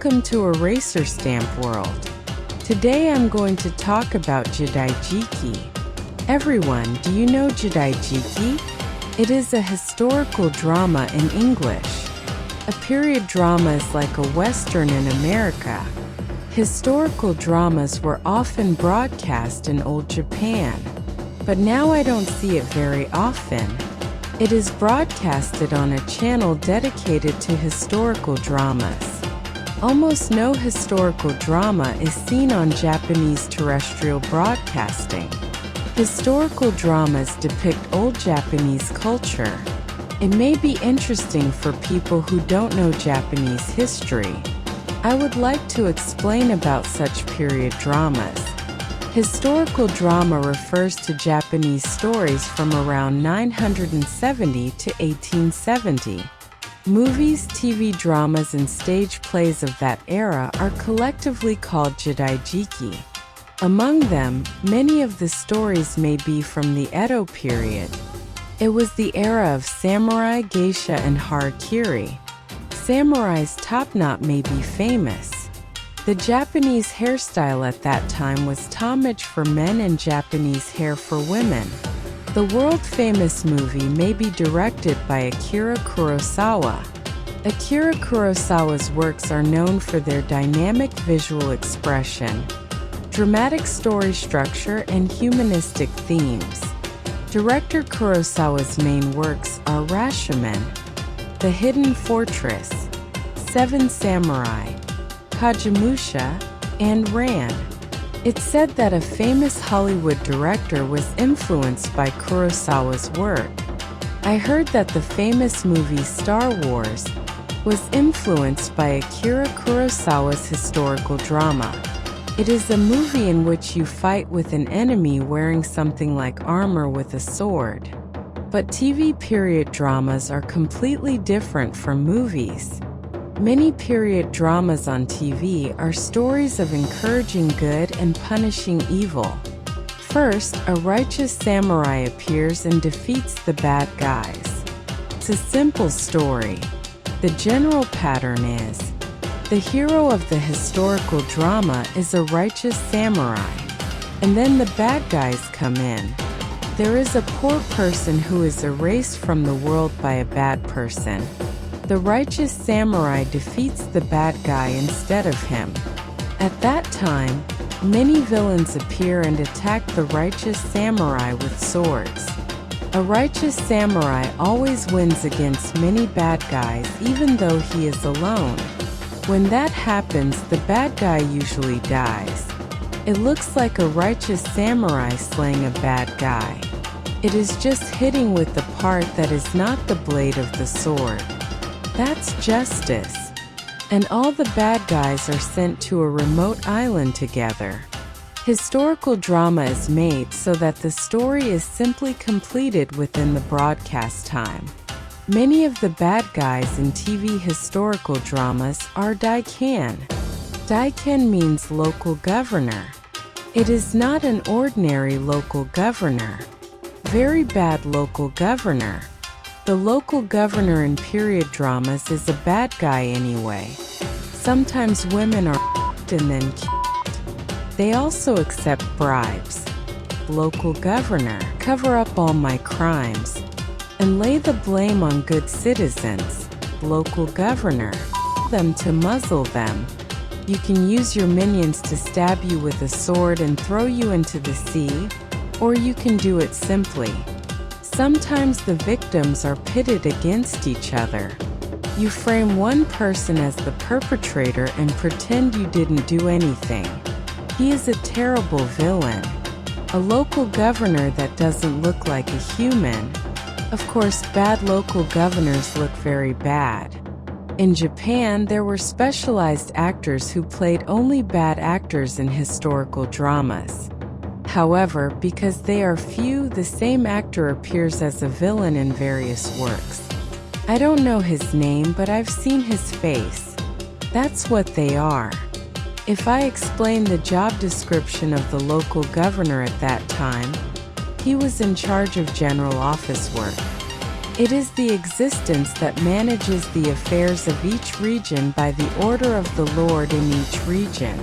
Welcome to Eraser Stamp World. Today I'm going to talk about Jidaijiki. Everyone, do you know Jidaijiki? It is a historical drama in English. A period drama is like a Western in America. Historical dramas were often broadcast in old Japan, but now I don't see it very often. It is broadcasted on a channel dedicated to historical dramas. Almost no historical drama is seen on Japanese terrestrial broadcasting. Historical dramas depict old Japanese culture. It may be interesting for people who don't know Japanese history. I would like to explain about such period dramas. Historical drama refers to Japanese stories from around 970 to 1870. Movies, TV dramas, and stage plays of that era are collectively called Jidaijiki. Among them, many of the stories may be from the Edo period. It was the era of samurai, geisha, and harakiri. Samurai's top knot may be famous. The Japanese hairstyle at that time was tomage for men and Japanese hair for women. The world-famous movie may be directed by Akira Kurosawa. Akira Kurosawa's works are known for their dynamic visual expression, dramatic story structure, and humanistic themes. Director Kurosawa's main works are Rashomon, The Hidden Fortress, Seven Samurai, Kagemusha, and Ran. It's said that a famous Hollywood director was influenced by Kurosawa's work. I heard that the famous movie Star Wars was influenced by Akira Kurosawa's historical drama. It is a movie in which you fight with an enemy wearing something like armor with a sword. But TV period dramas are completely different from movies. Many period dramas on TV are stories of encouraging good and punishing evil. First, a righteous samurai appears and defeats the bad guys. It's a simple story. The general pattern is, the hero of the historical drama is a righteous samurai, and then the bad guys come in. There is a poor person who is erased from the world by a bad person. The righteous samurai defeats the bad guy instead of him. At that time, many villains appear and attack the righteous samurai with swords. A righteous samurai always wins against many bad guys even though he is alone. When that happens, the bad guy usually dies. It looks like a righteous samurai slaying a bad guy. It is just hitting with the part that is not the blade of the sword. That's justice. And all the bad guys are sent to a remote island together. Historical drama is made so that the story is simply completed within the broadcast time. Many of the bad guys in TV historical dramas are daikan. Daikan means local governor. It is not an ordinary local governor. Very bad local governor. The local governor in period dramas is a bad guy anyway. Sometimes women are and then They also accept bribes. Local governor, cover up all my crimes and lay the blame on good citizens. Local governor, them to muzzle them. You can use your minions to stab you with a sword and throw you into the sea, or you can do it simply. Sometimes the victims are pitted against each other. You frame one person as the perpetrator and pretend you didn't do anything. He is a terrible villain. A local governor that doesn't look like a human. Of course, bad local governors look very bad. In Japan, there were specialized actors who played only bad actors in historical dramas. However, because they are few, the same actor appears as a villain in various works. I don't know his name, but I've seen his face. That's what they are. If I explain the job description of the local governor at that time, he was in charge of general office work. It is the existence that manages the affairs of each region by the order of the Lord in each region.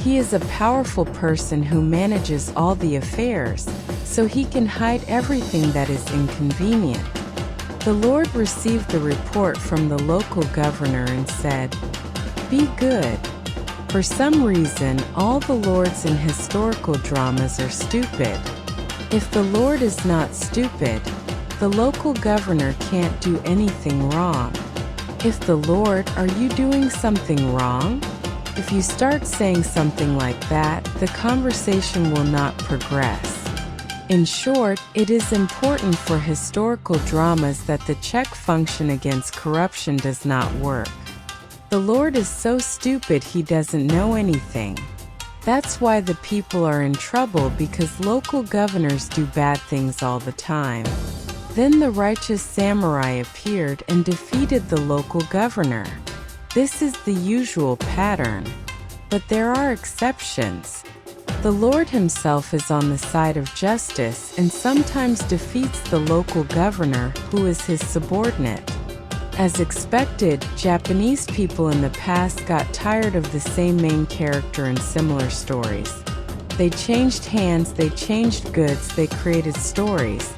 He is a powerful person who manages all the affairs, so he can hide everything that is inconvenient. The Lord received the report from the local governor and said, "Be good." For some reason, all the lords in historical dramas are stupid. If the Lord is not stupid, the local governor can't do anything wrong. If the Lord, are you doing something wrong? If you start saying something like that, the conversation will not progress. In short, it is important for historical dramas that the check function against corruption does not work. The Lord is so stupid he doesn't know anything. That's why the people are in trouble, because local governors do bad things all the time. Then the righteous samurai appeared and defeated the local governor. This is the usual pattern. But there are exceptions. The Lord himself is on the side of justice and sometimes defeats the local governor, who is his subordinate. As expected, Japanese people in the past got tired of the same main character in similar stories. They changed hands, they changed goods, they created stories.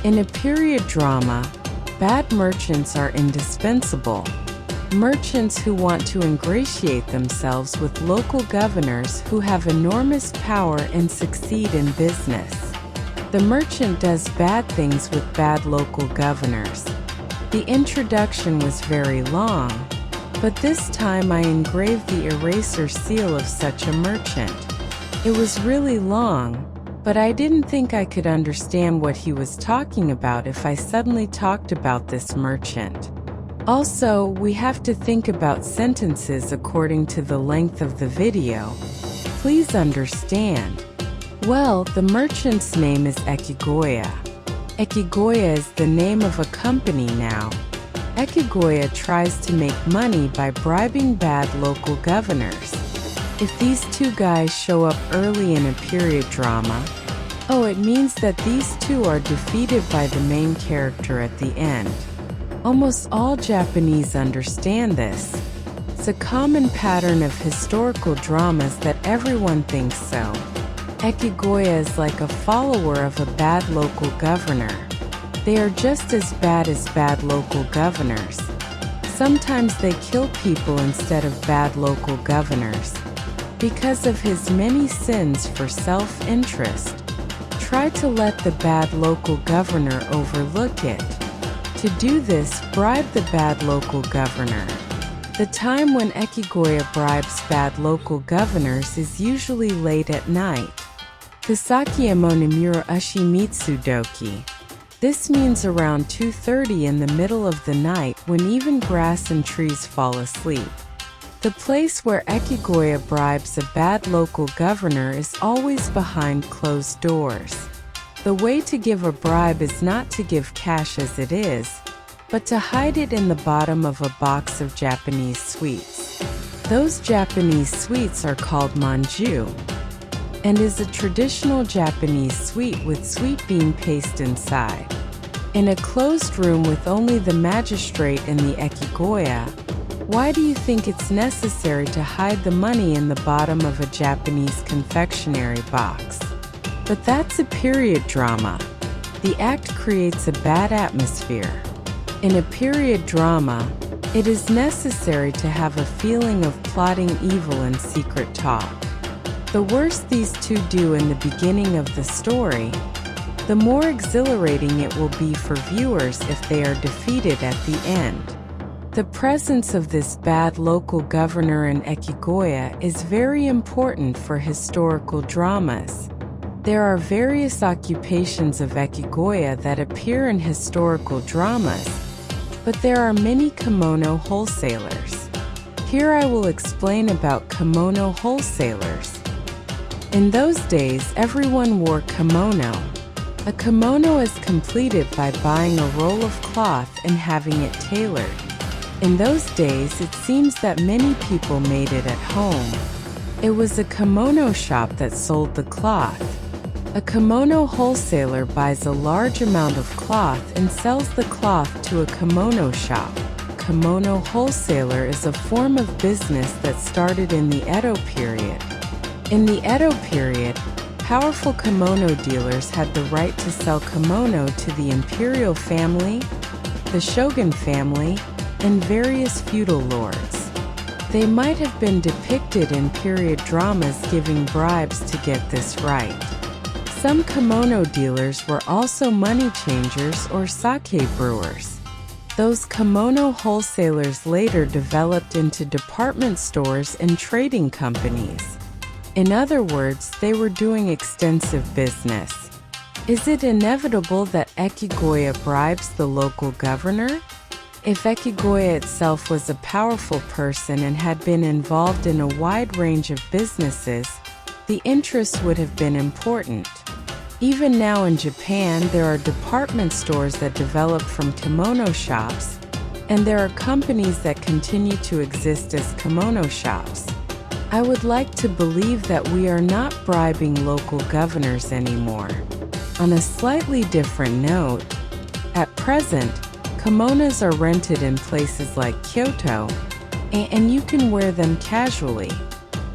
In a period drama, bad merchants are indispensable. Merchants who want to ingratiate themselves with local governors who have enormous power and succeed in business. The merchant does bad things with bad local governors. The introduction was very long, but this time I engraved the eraser seal of such a merchant. It was really long, but I didn't think I could understand what he was talking about if I suddenly talked about this merchant. Also, we have to think about sentences according to the length of the video. Please understand. Well, the merchant's name is Echigoya. Echigoya is the name of a company now. Echigoya tries to make money by bribing bad local governors. If these two guys show up early in a period drama, it means that these two are defeated by the main character at the end. Almost all Japanese understand this. It's a common pattern of historical dramas that everyone thinks so. Echigoya is like a follower of a bad local governor. They are just as bad local governors. Sometimes they kill people instead of bad local governors. Because of his many sins for self-interest, try to let the bad local governor overlook it. To do this, bribe the bad local governor. The time when Echigoya bribes bad local governors is usually late at night. Kusaki Monimura Ushimitsu Doki. This means around 2:30 in the middle of the night, when even grass and trees fall asleep. The place where Echigoya bribes a bad local governor is always behind closed doors. The way to give a bribe is not to give cash as it is, but to hide it in the bottom of a box of Japanese sweets. Those Japanese sweets are called manju, and is a traditional Japanese sweet with sweet bean paste inside. In a closed room with only the magistrate and the Echigoya, why do you think it's necessary to hide the money in the bottom of a Japanese confectionery box? But that's a period drama. The act creates a bad atmosphere. In a period drama, it is necessary to have a feeling of plotting evil and secret talk. The worse these two do in the beginning of the story, the more exhilarating it will be for viewers if they are defeated at the end. The presence of this bad local governor in Echigoya is very important for historical dramas. There are various occupations of Echigoya that appear in historical dramas, but there are many kimono wholesalers. Here I will explain about kimono wholesalers. In those days, everyone wore kimono. A kimono is completed by buying a roll of cloth and having it tailored. In those days, it seems that many people made it at home. It was a kimono shop that sold the cloth. A kimono wholesaler buys a large amount of cloth and sells the cloth to a kimono shop. Kimono wholesaler is a form of business that started in the Edo period. In the Edo period, powerful kimono dealers had the right to sell kimono to the imperial family, the shogun family, and various feudal lords. They might have been depicted in period dramas giving bribes to get this right. Some kimono dealers were also money changers or sake brewers. Those kimono wholesalers later developed into department stores and trading companies. In other words, they were doing extensive business. Is it inevitable that Echigoya bribes the local governor? If Echigoya itself was a powerful person and had been involved in a wide range of businesses, the interest would have been important. Even now in Japan, there are department stores that develop from kimono shops, and there are companies that continue to exist as kimono shops. I would like to believe that we are not bribing local governors anymore. On a slightly different note, at present, kimonos are rented in places like Kyoto, and you can wear them casually.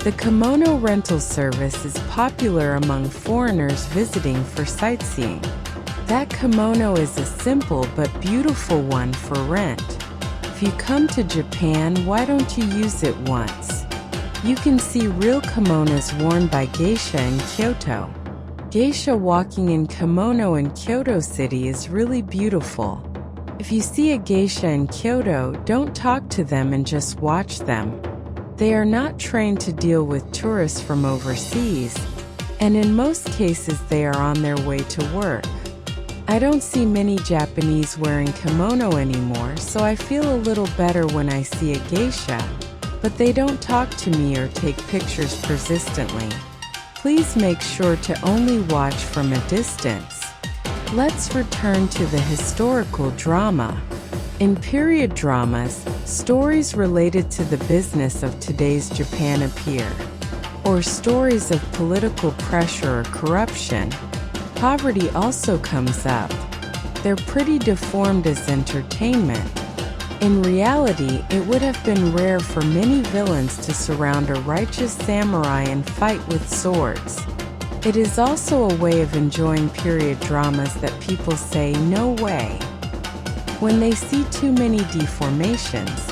The kimono rental service is popular among foreigners visiting for sightseeing. That kimono is a simple but beautiful one for rent. If you come to Japan, why don't you use it once? You can see real kimonos worn by geisha in Kyoto. Geisha walking in kimono in Kyoto City is really beautiful. If you see a geisha in Kyoto, don't talk to them and just watch them. They are not trained to deal with tourists from overseas, and in most cases they are on their way to work. I don't see many Japanese wearing kimono anymore, so I feel a little better when I see a geisha, but they don't talk to me or take pictures persistently. Please make sure to only watch from a distance. Let's return to the historical drama. In period dramas, stories related to the business of today's Japan appear, or stories of political pressure or corruption. Poverty also comes up. They're pretty deformed as entertainment. In reality, it would have been rare for many villains to surround a righteous samurai and fight with swords. It is also a way of enjoying period dramas that people say no way when they see too many deformations.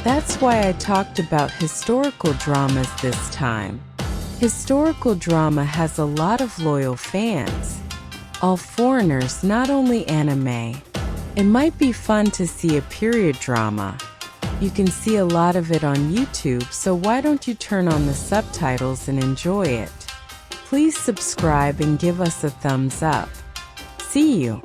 That's why I talked about historical dramas this time. Historical drama has a lot of loyal fans. All foreigners, not only anime. It might be fun to see a period drama. You can see a lot of it on YouTube, so why don't you turn on the subtitles and enjoy it? Please subscribe and give us a thumbs up. See you!